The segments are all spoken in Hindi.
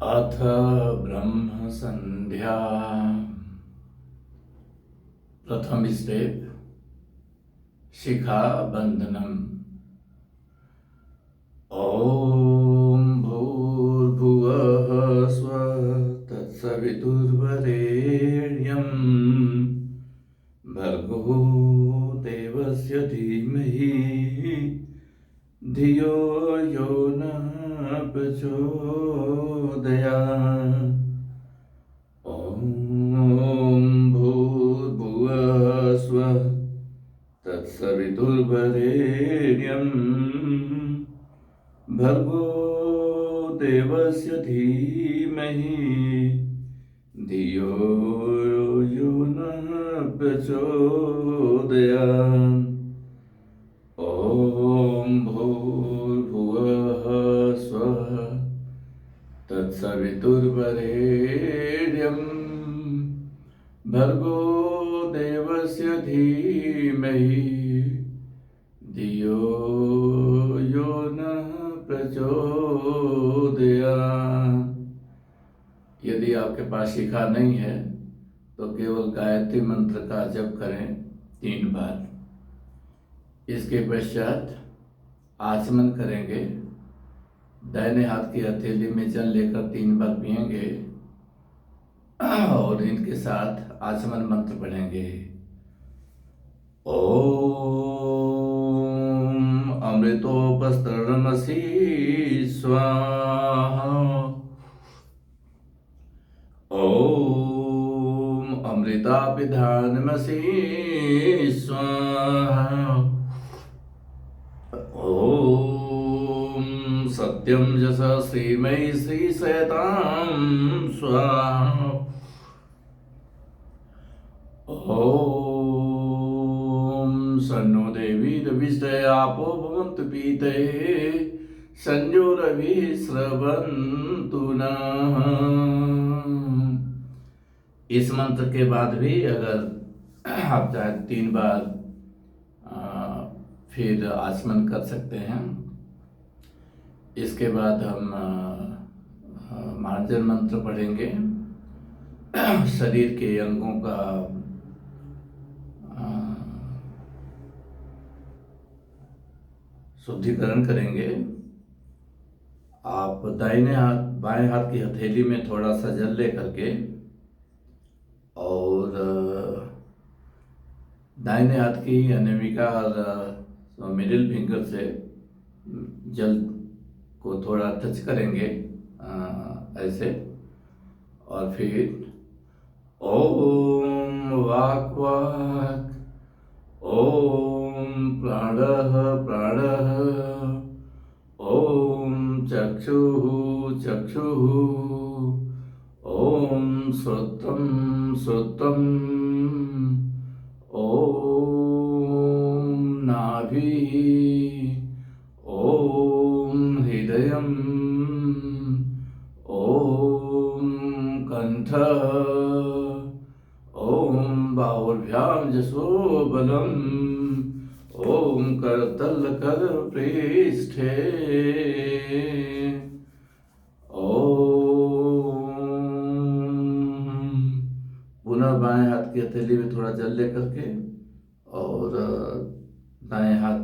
अथ ब्रह्म संध्या। प्रथम स्टेप शिखा बंधनम। ओम भूर्भुवः स्वः तत्सवितुर्वरेण्यं भर्गो देवस्य धीमहि धियो यो नः प्रचोदयात्। ॐ भूर्भुवः स्वः तत्सवितुर्वरेण्यं भर्गो देवस्य धीमहि धियो यो नः प्रचोदयात्। ॐ भूर्भुवः स्वः तत्सवितुर्वरेण्यं भर्गो देवस्य धीमहि धियो यो नः प्रचोदयात्। यदि आपके पास शिखा नहीं है तो केवल गायत्री मंत्र का जप करें 3 बार। इसके पश्चात आचमन करेंगे। दाहिने हाथ की हथेली में जल लेकर 3 बार पिएंगे और इनके साथ आचमन मंत्र पढ़ेंगे। ओम अमृतोपस्तरणमसि स्वाहा। ओम अमृतापिधानमसि स्वाहा। ओम सत्यं यशः श्रीमयी श्रीसयतां स्वाहा। ओम सन्नो देवी रविष्टय आपो भवन्तु पीते संजो रवि स्रवन्तु नः। इस मंत्र के बाद भी अगर आप चाहे 3 बार फिर आचमन कर सकते हैं। इसके बाद हम मार्जन मंत्र पढ़ेंगे। शरीर के अंगों का शुद्धिकरण करेंगे। आप दाहिने हाथ बाएं हाथ की हथेली में थोड़ा सा जल ले करके और दाहिने हाथ की अनामिका और मिडिल फिंगर से जल को थोड़ा टच करेंगे ऐसे। और फिर ओम वाक् वाक्, ओम प्राणः प्राणः, ओम चक्षुः चक्षुः, ओम श्रोत्रं श्रोत्रम्, ओम नाभिः, ओम हृदयम्, ओम कंठः, ओम बाहुभ्यां जसोबलम्, ओम करतल कर पृष्ठे, ओम। पुनः बाएं हाथ की हथेली में थोड़ा जल लेकर के और दाएं हाथ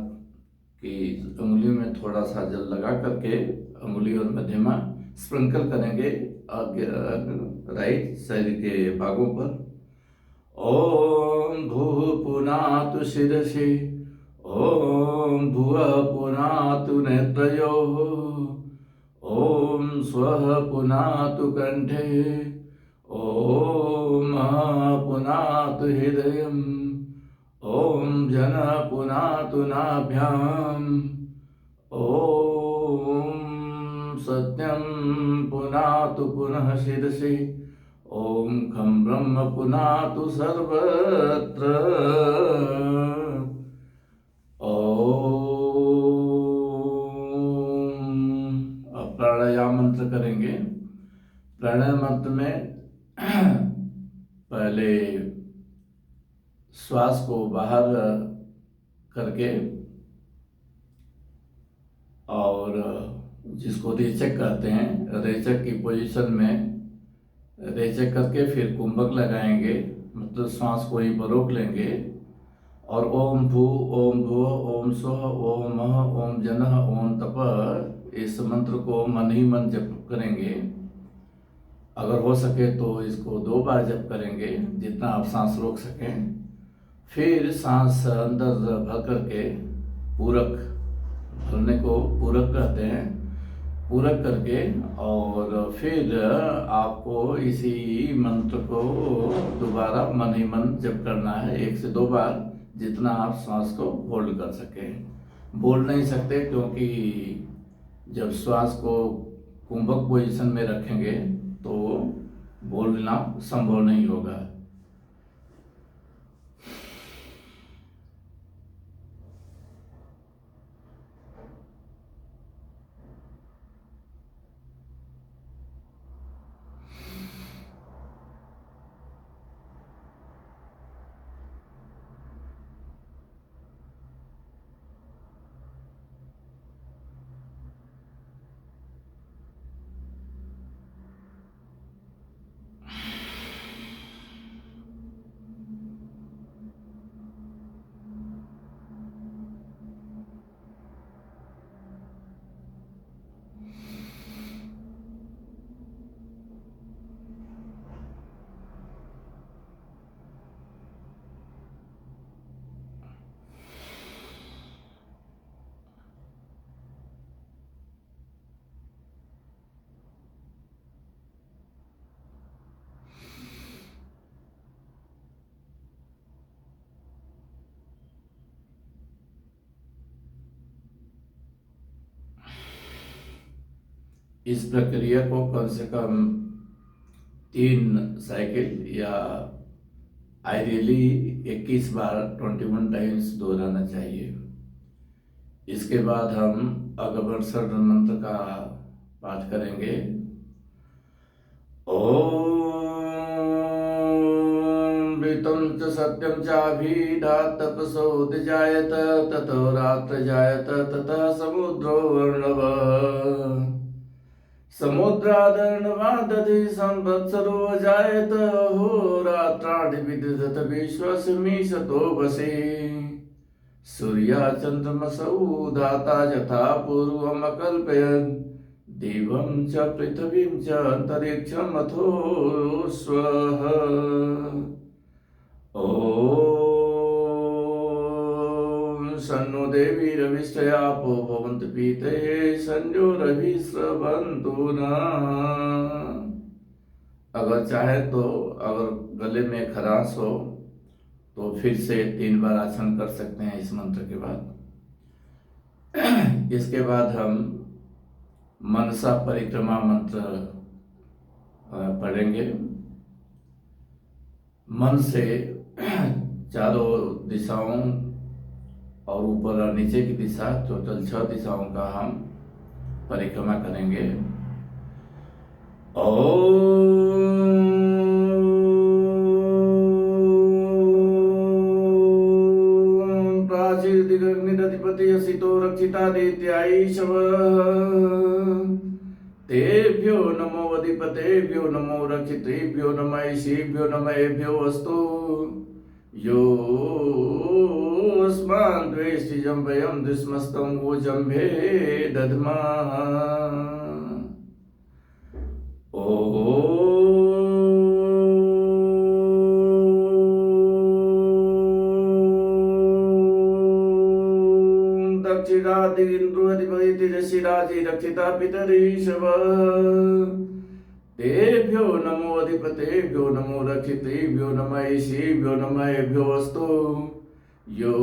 की उंगली में थोड़ा सा जल लगा करके उंगली और मध्यमा स्प्रिंकल करेंगे राइट शरीर के भागों पर। ओम भूः पुनातु शिरसि, ओम भुवः पुनातु नेत्रयोः, ओम स्वः पुनातु कंठे, ओम पुनातु हृदयम्, ओम जनः पुनातु नाभ्याम्, ओम सत्यं पुनातु पुनः शिरसि, ओम खं ब्रह्म पुनातु सर्वत्र। ओम। अब प्राणायाम मंत्र करेंगे। प्राणायाम मंत्र में पहले श्वास को बाहर करके और जिसको रेचक कहते हैं, रेचक की पोजीशन में रेचक करके फिर कुंभक लगाएंगे, मतलब श्वास को वहीं पर रोक लेंगे और ओम भू ओम भुव ओम स्वः ओम मः ओम जनः ओम तपः, इस मंत्र को मन ही मन जप करेंगे। अगर हो सके तो इसको 2 बार जप करेंगे, जितना आप सांस रोक सकें। फिर सांस अंदर भर करके पूरक, भरने को पूरक कहते हैं, पूरक करके और फिर आपको इसी मंत्र को दोबारा मन ही मन जप करना है 1 से 2 बार, जितना आप श्वास को होल्ड कर सकें। बोल नहीं सकते, क्योंकि जब श्वास को कुंभक पोजीशन में रखेंगे तो बोलना संभव नहीं होगा। इस प्रक्रिया को कम से कम 3 साइकिल या आइडियली 21 बार 21 टाइम्स दोहराना चाहिए। इसके बाद हम अगमर्षण मंत्र का पाठ करेंगे। ओम ऋतं च सत्यं चाभिधात् तपसोऽधिजायत ततो रात्र जायत ततः समुद्रो वर्णवः समुद्रादर्णवादधि संवत्सरो जायत अहोरात्राणि विदधत विश्वस्मिशतो वसि सूर्या चन्द्रमसौ दाता यथा पूर्वमकल्पयन् देवं च पृथिवीं च अन्तरिक्षम् अथो स्वः। ॐ सन्नो देवी रविष्टयापो भवन्तु पीतये संजो रविस्रवन्तु नः। अगर चाहे तो, अगर गले में खराश हो तो फिर से 3 बार आसन कर सकते हैं इस मंत्र के बाद। इसके बाद हम मनसा परिक्रमा मंत्र पढ़ेंगे। मन से चारों दिशाओं और ऊपर और नीचे की दिशा, टोटल 6 दिशाओं का हम परिक्रमा करेंगे। ओम प्राचीर्दिगग्निरधिपति असितो रक्षितादित्याईशव तेभ्यो नमो अधिपतेभ्यो नमो रक्षितेभ्यो नमः ईशेभ्यो नमःभ्यो अस्तु यो अस्मान् द्वेष्टि जम्भयं दुष्मस्तं वो जम्भे दध्मः। ओम दक्षिणादिन्द्रोऽधिपति ऋषिराजि रक्षिता पितरीशव तेभ्यो नमो अधिपतेभ्यो नमो रक्षितेभ्यो नमः ईशेभ्यो नमःभ्यो अस्तु यो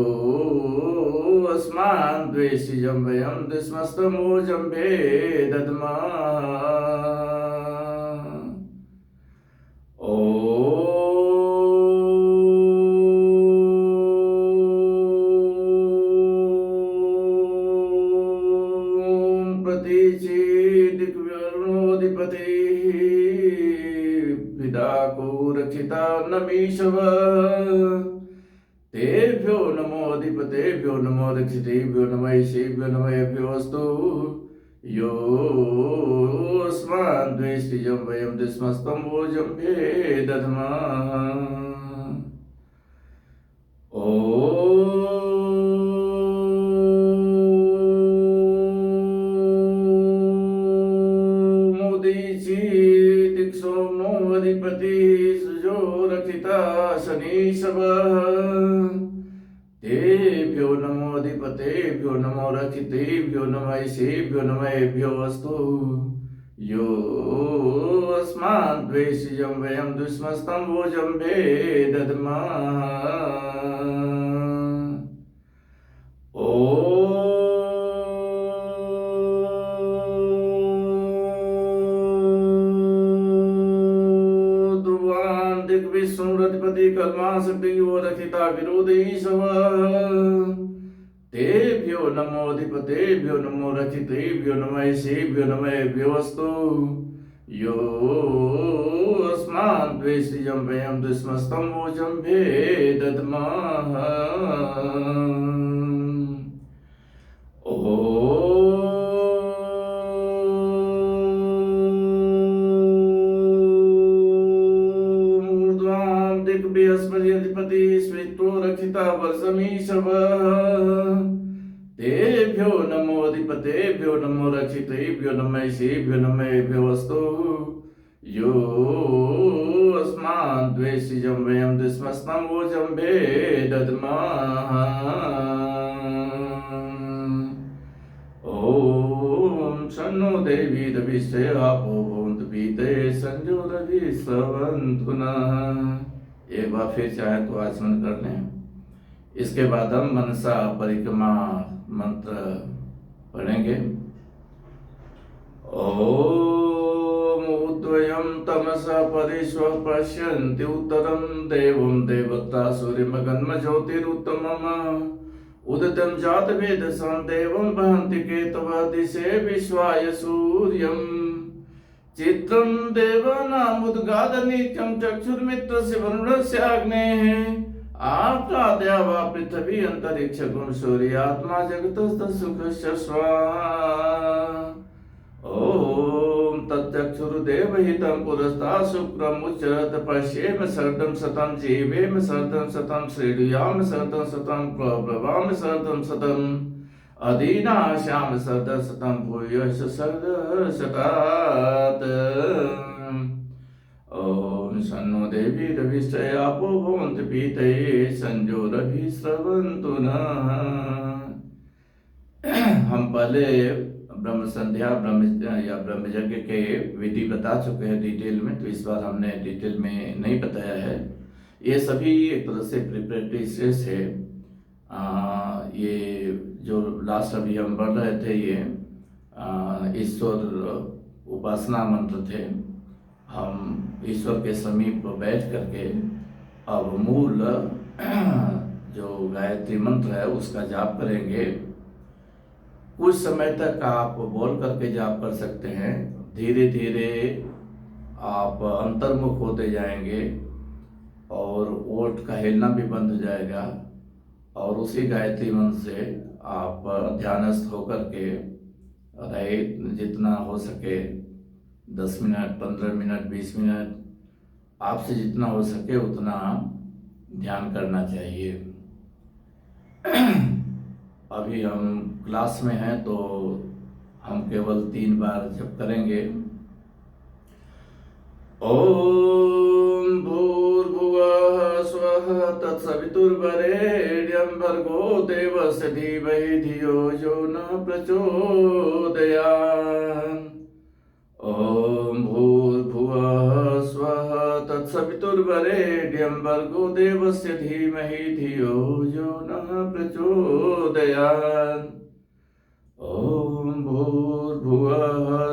अस्मान् द्वेष्टि जम्भयं दुष्मस्तं वो जम्भे दध्मः। ओम प्रतीचेदिक्व्यरुणोऽधिपति विदाको रक्षिता नमीशव तेभ्यो नमो अधिपतेभ्यो नमो रक्षितेभ्यो नमः ईशेभ्यो नमःभ्यो अस्तु योऽस्मान् द्वेष्टिजं वयं द्विस्मस्तम्भोजं भेदध्मः। मुदीची दिक्षोमो अधिपतिः सुजो रक्षिता शनीशवः। तेभ्यो नमो अधिपतेभ्यो नमो रक्षितेभ्यो नमैषेभ्यो नमैभ्यो अस्तु। योऽस्मान् द्वेषिजं वयं दुष्मस्तम्भोजं भेदध्मः। ध्रुवान् दिग्विष्णुरधिपति कल्माशक्तियो रक्षिता विरोधीशवः। तेभ्यो नमोऽधिपतेभ्यो नमो रक्षितेभ्यो नमैषेभ्यो नमैभ्यो अस्तु। योऽस्मान् द्वेषिजं वयं दुष्मस्तम्भोजं भेदध्मः। ऊर्ध्वां दिग्बृहस्पतिरधिपति स्मितो रक्षिता वर्षमीशवः। तेभ्यो नमोऽधिपतेभ्यो नमो रक्षितेभ्यो नमैषेभ्यो नमैभ्यो अस्तु। योऽस्मान् द्वेषिजं वयं दुष्मस्तम्भोजं भेदध्मः। ॐ शन्नो देवी रविश्चय आपो भवन्तु पीते संजो रवि स्रवन्तु नः। एक बार फिर चाहे तो आचमन कर लें। इसके बाद हम मनसा परिक्रमा मंत्र पढ़ेंगे। ओम उद्वयं तमसा परिश्व पश्यन्ति उत्तरं देवं देवता सूर्यमगन्म ज्योतिरुत्तमम् उदितं जातवेदसं देवं वहन्ति केतवः दिशे विश्वाय सूर्यं चित्रं देवानामुद्गादनीत्यं चक्षुर्मित्रस्य वरुणस्य अग्नेः आप्ताद्या वा पृथिवी अंतरिक्षगुण सूर्यात्मा जगतस्तत्सुखस्य स्वाहा। ॐ तच्चक्षुर्देवहितं पुरस्तात् शुक्रम् उच्चरत् पश्येम शरदं शतं जीवेम शरदं शतं श्रीणुयाम शरदं शतं प्रब्रवाम शरदं शतम् अदीनाश्याम शरदं शतं भूयश्च शरदं शतात्। ओम शन्नो देवी रविश्चय आपो भवन्तु पीतये संजो रवि स्रवन्तु नः। हम पहले ब्रह्म संध्या ब्रह्म यज्ञ के विधि बता चुके हैं डिटेल में, तो इस बार हमने डिटेल में नहीं बताया है। ये सभी एक तरह से प्रिपरेटरी स्टेज है। ये जो लास्ट अभी हम पढ़ रहे थे ये ईश्वर उपासना मंत्र थे। हम ईश्वर के समीप बैठ करके अब मूल जो गायत्री मंत्र है उसका जाप करेंगे। कुछ समय तक आप बोल करके जाप कर सकते हैं। धीरे धीरे आप अंतर्मुख होते जाएंगे और ओठ का हिलना भी बंद हो जाएगा और उसी गायत्री मंत्र से आप ध्यानस्थ होकर के रहे जितना हो सके 10 मिनट 15 मिनट 20 मिनट आपसे जितना हो सके उतना ध्यान करना चाहिए। अभी हम क्लास में हैं तो हम केवल 3 बार जप करेंगे। ओम भूर्भुवः स्वः तत्सवितुर्वरेण्यं भर्गो देवस्य धीमहि धियो यो नः प्रचोदयात्। ओम भूर्भुवः स्वः तत्सवितुर्वरेण्यं भर्गो देवस्य धीमहि धियो यो नः प्रचोदयात्। ओम भूर्भुवः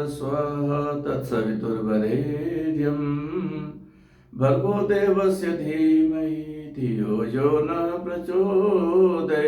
स्वः तत्सवितुर्वरेण्यं भर्गो देवस्य धीमहि धियो यो नः प्रचोदयात्।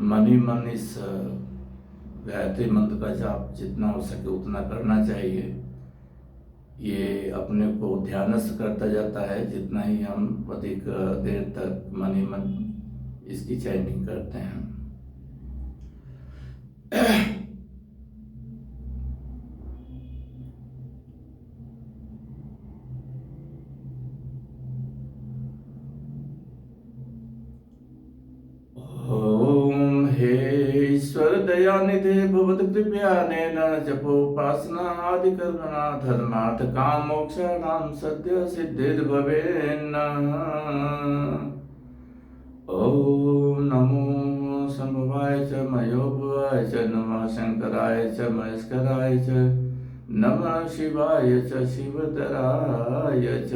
मन ही मन इस गायत्री मंत्र का जाप जितना हो सके उतना करना चाहिए। ये अपने को ध्यानस्थ करता जाता है जितना ही हम अधिक देर तक मन ही मन इसकी चैंटिंग करते हैं। ओम हे ईश्वर दयानिधे भवत कृपया नेन जपोपासना आदि कर्मणा धर्मार्थ काम मोक्षाणाम सद्य सिद्धिर्भवेन्न। ओम नमो संभवाय च मयोभवाय च नमः शंकराय च महेश्वराय च नमः शिवाय च शिवतराय च।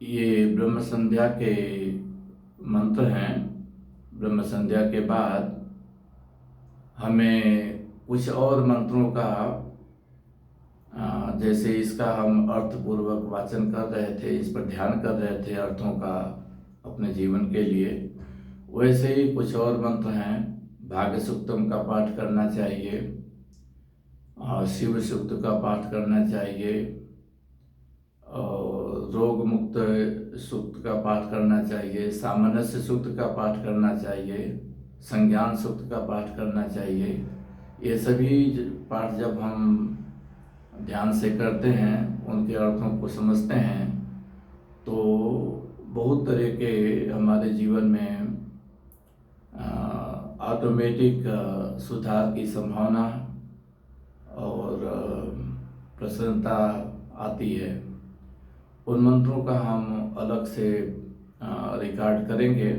ये ब्रह्म संध्या के मंत्र हैं। ब्रह्म संध्या के बाद हमें कुछ और मंत्रों का जैसे इसका हम अर्थपूर्वक वाचन कर रहे थे, इस पर ध्यान कर रहे थे अर्थों का अपने जीवन के लिए, वैसे ही कुछ और मंत्र हैं। भाग्य सूक्तम का पाठ करना चाहिए, शिव सूक्त का पाठ करना चाहिए, और रोग मुक्त सूक्त का पाठ करना चाहिए, सामंजस्य सूक्त का पाठ करना चाहिए, संज्ञान सूक्त का पाठ करना चाहिए। ये सभी पाठ जब हम ध्यान से करते हैं, उनके अर्थों को समझते हैं, तो बहुत तरह के हमारे जीवन में ऑटोमेटिक सुधार की संभावना और प्रसन्नता आती है। उन मंत्रों का हम अलग से रिकॉर्ड करेंगे।